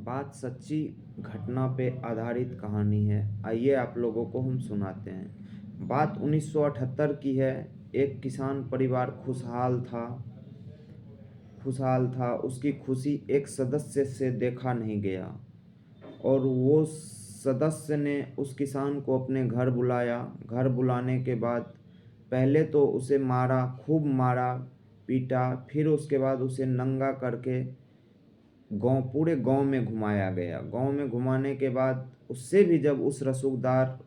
बात सच्ची घटना पे आधारित कहानी है। आइए आप लोगों को हम सुनाते हैं। बात 1978 की है। एक किसान परिवार खुशहाल था। उसकी खुशी एक सदस्य से देखा नहीं गया और वो सदस्य ने उस किसान को अपने घर बुलाया। घर बुलाने के बाद पहले तो उसे मारा, खूब मारा पीटा। फिर उसके बाद उसे नंगा करके पूरे गांव में घुमाया गया। गांव में घुमाने के बाद उससे भी जब उस रसूखदार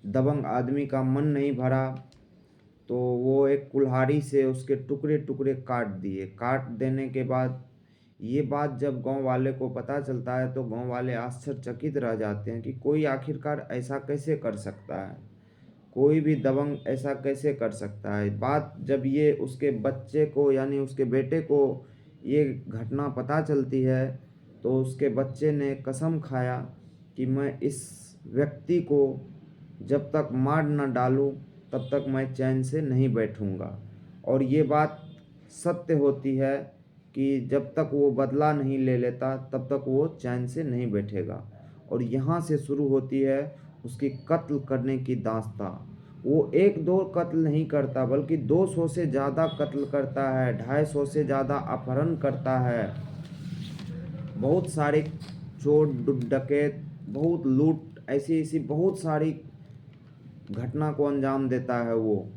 दबंग आदमी का मन नहीं भरा तो वो एक कुल्हाड़ी से उसके टुकड़े टुकड़े काट दिए। काट देने के बाद ये बात जब गांव वाले को पता चलता है तो गांव वाले आश्चर्यचकित रह जाते हैं कि कोई आखिरकार ऐसा कैसे कर सकता है, कोई भी दबंग ऐसा कैसे कर सकता है। बात जब ये उसके बच्चे को यानी उसके बेटे को ये घटना पता चलती है तो उसके बच्चे ने कसम खाया कि मैं इस व्यक्ति को जब तक मार न डालूं तब तक मैं चैन से नहीं बैठूंगा। और ये बात सत्य होती है कि जब तक वो बदला नहीं ले लेता तब तक वो चैन से नहीं बैठेगा। और यहाँ से शुरू होती है उसकी कत्ल करने की दास्तां। वो एक दो कत्ल नहीं करता बल्कि 200 से ज़्यादा कत्ल करता है, 250 से ज़्यादा अपहरण करता है। बहुत सारे चोर डकैत, बहुत लूट, ऐसी ऐसी बहुत सारी घटना को अंजाम देता है वो।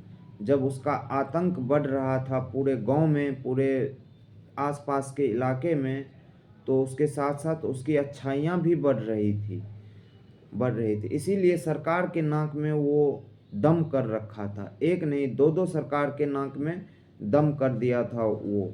जब उसका आतंक बढ़ रहा था पूरे गांव में, पूरे आसपास के इलाके में, तो उसके साथ साथ उसकी अच्छाइयाँ भी बढ़ रही थी। इसीलिए सरकार के नाक में वो दम कर रखा था। एक नहीं, दो दो सरकार के नाक में दम कर दिया था वो।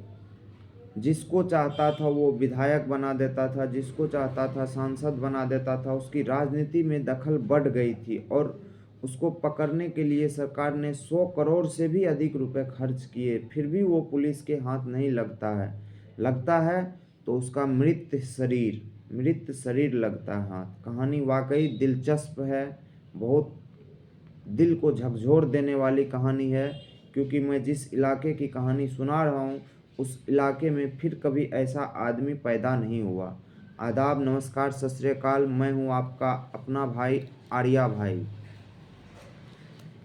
जिसको चाहता था वो विधायक बना देता था, जिसको चाहता था सांसद बना देता था। उसकी राजनीति में दखल बढ़ गई थी और उसको पकड़ने के लिए सरकार ने 100 करोड़ से भी अधिक रुपए खर्च किए, फिर भी वो पुलिस के हाथ नहीं लगता है तो उसका मृत शरीर लगता है हाथ। कहानी वाकई दिलचस्प है, बहुत दिल को झकझोर देने वाली कहानी है। क्योंकि मैं जिस इलाके की कहानी सुना रहा हूँ उस इलाके में फिर कभी ऐसा आदमी पैदा नहीं हुआ। आदाब, नमस्कार, सत श्री अकाल। मैं हूँ आपका अपना भाई आर्या भाई।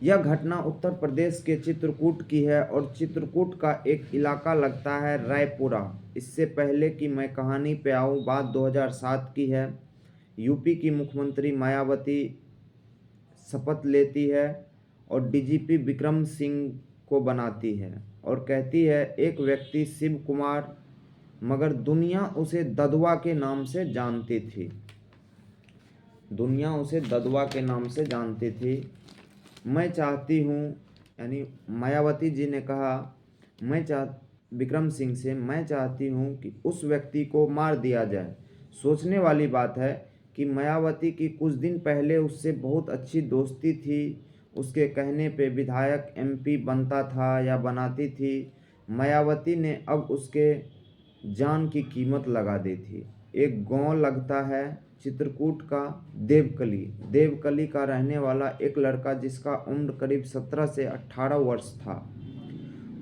यह घटना उत्तर प्रदेश के चित्रकूट की है और चित्रकूट का एक इलाका लगता है रायपुरा। इससे पहले कि मैं कहानी पे आऊँ, बात 2007 की है। यूपी की मुख्यमंत्री मायावती शपथ लेती है और डीजीपी विक्रम सिंह को बनाती है और कहती है एक व्यक्ति शिव कुमार, मगर दुनिया उसे ददवा के नाम से जानती थी। दुनिया उसे ददवा के नाम से जानती थी। मैं चाहती हूँ, यानी मायावती जी ने कहा, विक्रम सिंह से, मैं चाहती हूँ कि उस व्यक्ति को मार दिया जाए। सोचने वाली बात है कि मायावती की कुछ दिन पहले उससे बहुत अच्छी दोस्ती थी। उसके कहने पे विधायक एमपी बनता था या बनाती थी। मायावती ने अब उसके जान की कीमत लगा दी थी। एक गांव लगता है चित्रकूट का देवकली का रहने वाला एक लड़का जिसका उम्र करीब 17 से 18 वर्ष था।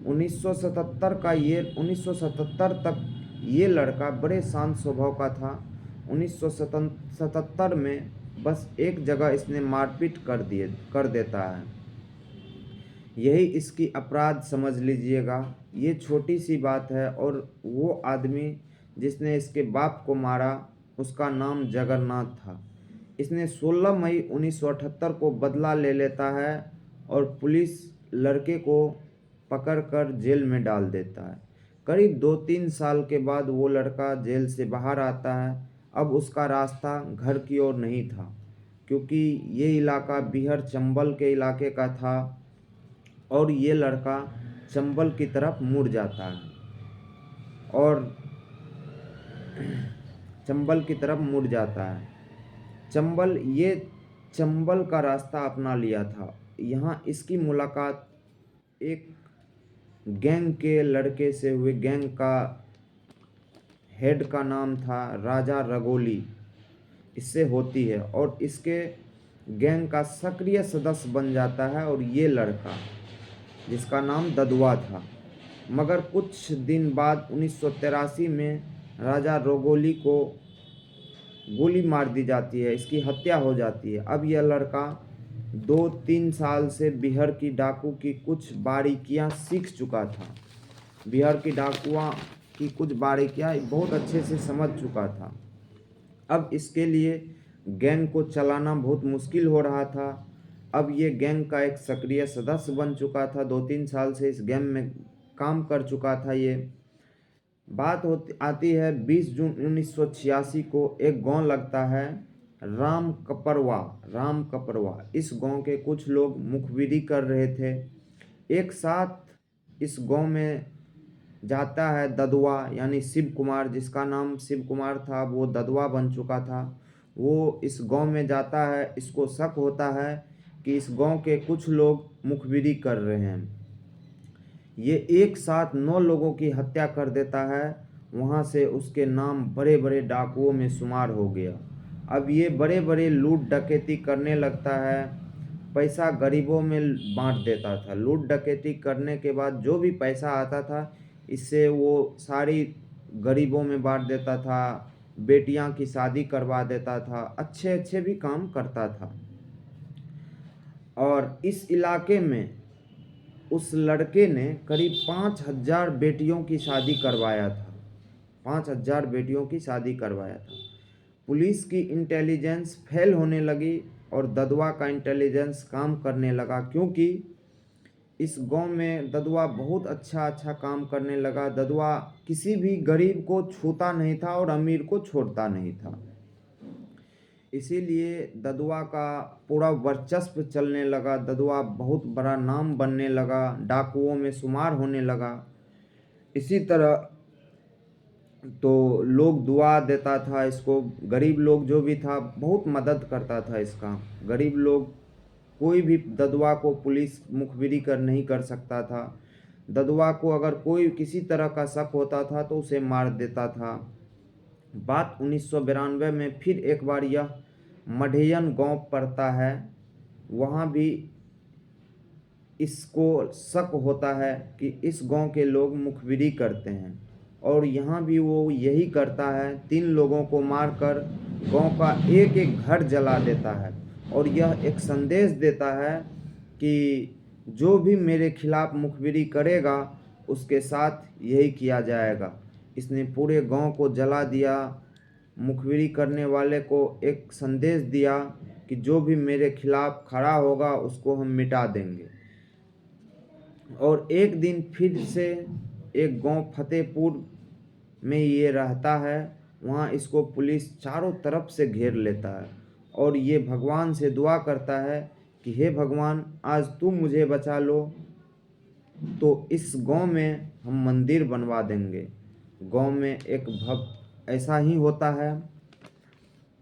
1977 तक ये लड़का बड़े शांत स्वभाव का था। 1977 में बस एक जगह इसने मारपीट कर देता है। यही इसकी अपराध समझ लीजिएगा। ये छोटी सी बात है। और वो आदमी जिसने इसके बाप को मारा उसका नाम जगन्नाथ था। इसने 16 मई 1978 को बदला ले लेता है और पुलिस लड़के को पकड़कर जेल में डाल देता है। करीब 2-3 साल के बाद वो लड़का जेल से बाहर आता है। अब उसका रास्ता घर की ओर नहीं था क्योंकि ये इलाका बिहार चंबल के इलाके का था और ये लड़का चंबल की तरफ मुड़ जाता है और चंबल की तरफ मुड़ जाता है। चंबल का रास्ता अपना लिया था। यहाँ इसकी मुलाकात एक गैंग के लड़के से हुई। गैंग का हेड का नाम था राजा रगोली, इससे होती है और इसके गैंग का सक्रिय सदस्य बन जाता है। और ये लड़का जिसका नाम ददुआ था, मगर कुछ दिन बाद 1983 में राजा रोगोली को गोली मार दी जाती है, इसकी हत्या हो जाती है। अब यह लड़का 2-3 साल से बिहार की डाकू की कुछ बारीकियां सीख चुका था। बिहार की डाकुआ की कुछ बारीकियां बहुत अच्छे से समझ चुका था। अब इसके लिए गैंग को चलाना बहुत मुश्किल हो रहा था। अब ये गैंग का एक सक्रिय सदस्य बन चुका था, 2-3 साल से इस गैंग में काम कर चुका था ये। बात होती आती है 20 जून 1986 को एक गांव लगता है राम कपरवा। इस गांव के कुछ लोग मुखबिरी कर रहे थे। एक साथ इस गांव में जाता है ददुआ, यानी शिव कुमार, जिसका नाम शिव कुमार था, वो ददुआ बन चुका था। वो इस गांव में जाता है। इसको शक होता है कि इस गांव के कुछ लोग मुखबिरी कर रहे हैं। ये एक साथ 9 लोगों की हत्या कर देता है। वहाँ से उसके नाम बड़े बड़े डाकुओं में शुमार हो गया। अब ये बड़े बड़े लूट डकैती करने लगता है। पैसा गरीबों में बांट देता था। लूट डकैती करने के बाद जो भी पैसा आता था, इससे वो सारी गरीबों में बांट देता था। बेटियां की शादी करवा देता था। अच्छे अच्छे भी काम करता था। और इस इलाके में उस लड़के ने करीब 5,000 बेटियों की शादी करवाया था। 5,000 बेटियों की शादी करवाया था। पुलिस की इंटेलिजेंस फेल होने लगी और ददुआ का इंटेलिजेंस काम करने लगा, क्योंकि इस गांव में ददुआ बहुत अच्छा काम करने लगा। ददुआ किसी भी गरीब को छूता नहीं था और अमीर को छोड़ता नहीं था। इसीलिए ददुआ का पूरा वर्चस्व चलने लगा। ददुआ बहुत बड़ा नाम बनने लगा, डाकुओं में शुमार होने लगा। इसी तरह तो लोग दुआ देता था इसको। गरीब लोग जो भी था बहुत मदद करता था इसका। गरीब लोग, कोई भी ददुआ को पुलिस मुखबिरी नहीं कर सकता था। ददुआ को अगर कोई किसी तरह का शक होता था तो उसे मार देता था। बात 1992 में फिर एक बार यह मढ़ेयन गांव पड़ता है। वहाँ भी इसको शक होता है कि इस गांव के लोग मुखबिरी करते हैं, और यहाँ भी वो यही करता है। 3 लोगों को मारकर गांव का एक एक घर जला देता है, और यह एक संदेश देता है कि जो भी मेरे खिलाफ मुखबिरी करेगा उसके साथ यही किया जाएगा। इसने पूरे गांव को जला दिया। मुखबिरी करने वाले को एक संदेश दिया कि जो भी मेरे खिलाफ खड़ा होगा उसको हम मिटा देंगे। और एक दिन फिर से एक गांव फतेहपुर में ये रहता है। वहाँ इसको पुलिस चारों तरफ से घेर लेता है, और ये भगवान से दुआ करता है कि हे भगवान, आज तुम मुझे बचा लो तो इस गांव में हम मंदिर बनवा देंगे। गांव में एक ऐसा ही होता है।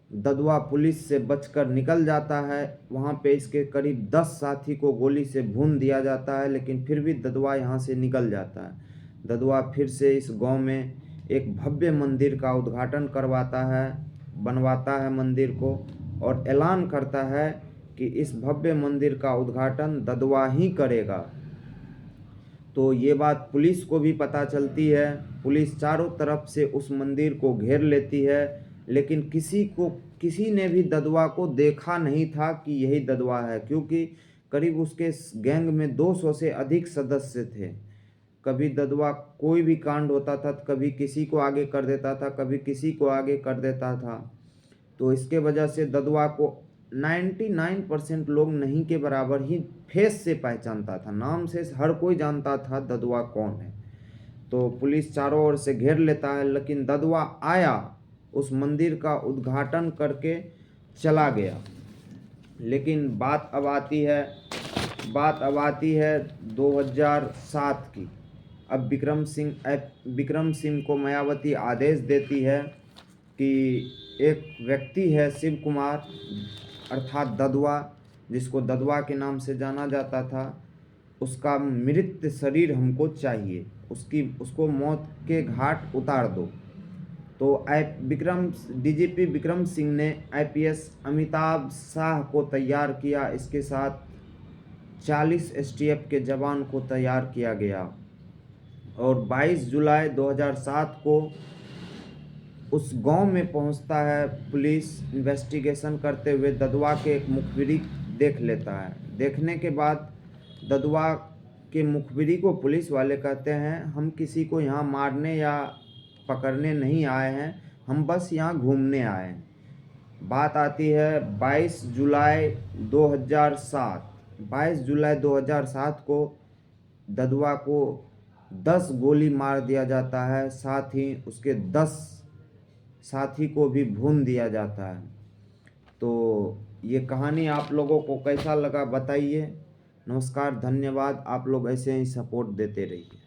ददुआ पुलिस से बचकर निकल जाता है। वहाँ पे इसके करीब 10 साथी को गोली से भून दिया जाता है, लेकिन फिर भी ददुआ यहाँ से निकल जाता है। ददुआ फिर से इस गांव में एक भव्य मंदिर का उद्घाटन करवाता है, बनवाता है मंदिर को, और ऐलान करता है कि इस भव्य मंदिर का उद्घाटन ददुआ ही करेगा। तो ये बात पुलिस को भी पता चलती है। पुलिस चारों तरफ से उस मंदिर को घेर लेती है, लेकिन किसी ने भी ददुआ को देखा नहीं था कि यही ददुआ है, क्योंकि करीब उसके गैंग में 200 से अधिक सदस्य थे। कभी ददुआ कोई भी कांड होता था, कभी किसी को आगे कर देता था, कभी किसी को आगे कर देता था। तो इसके वजह से ददुआ को 99% लोग नहीं के बराबर ही फेस से पहचानता था। नाम से हर कोई जानता था ददुआ कौन है। तो पुलिस चारों ओर से घेर लेता है, लेकिन ददुआ आया, उस मंदिर का उद्घाटन करके चला गया। लेकिन बात अब आती है 2007 की। अब विक्रम सिंह को मायावती आदेश देती है कि एक व्यक्ति है शिव कुमार अर्थात ददुआ, जिसको ददुआ के नाम से जाना जाता था, उसका मृत शरीर हमको चाहिए, उसको मौत के घाट उतार दो। तो डीजीपी विक्रम सिंह ने आईपीएस अमिताभ शाह को तैयार किया। इसके साथ 40 एसटीएफ के जवान को तैयार किया गया, और 22 जुलाई 2007 को उस गांव में पहुंचता है। पुलिस इन्वेस्टिगेशन करते हुए ददुआ के एक मुखबिरी देख लेता है। देखने के बाद ददुआ के मुखबिरी को पुलिस वाले कहते हैं, हम किसी को यहाँ मारने या पकड़ने नहीं आए हैं, हम बस यहाँ घूमने आए हैं। बात आती है 22 जुलाई 2007। 22 जुलाई 2007 को ददुआ को 10 गोली मार दिया जाता है, साथ ही उसके 10 साथी को भी भून दिया जाता है। तो ये कहानी आप लोगों को कैसा लगा बताइए। नमस्कार, धन्यवाद। आप लोग ऐसे ही सपोर्ट देते रहिए।